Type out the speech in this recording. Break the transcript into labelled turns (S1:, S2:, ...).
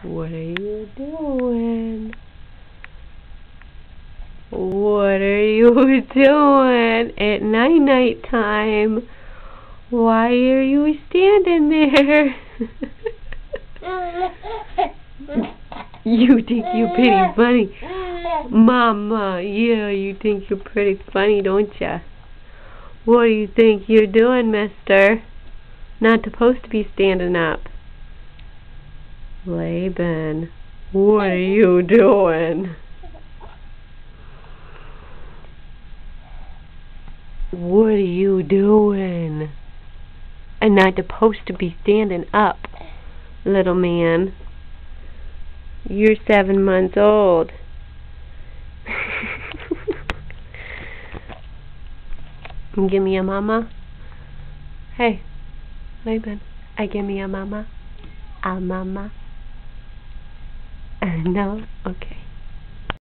S1: What are you doing? What are you doing at night time? Why are you standing there? You think you're pretty funny. Mama, yeah, you think you're pretty funny, don't ya? What do you think you're doing, mister? Not supposed to be standing up. Laban, what are you doing? What are you doing? And not supposed to be standing up, little man. You're 7 months old. Give me a mama. Hey, Laban, give me a mama. A mama. No? Okay.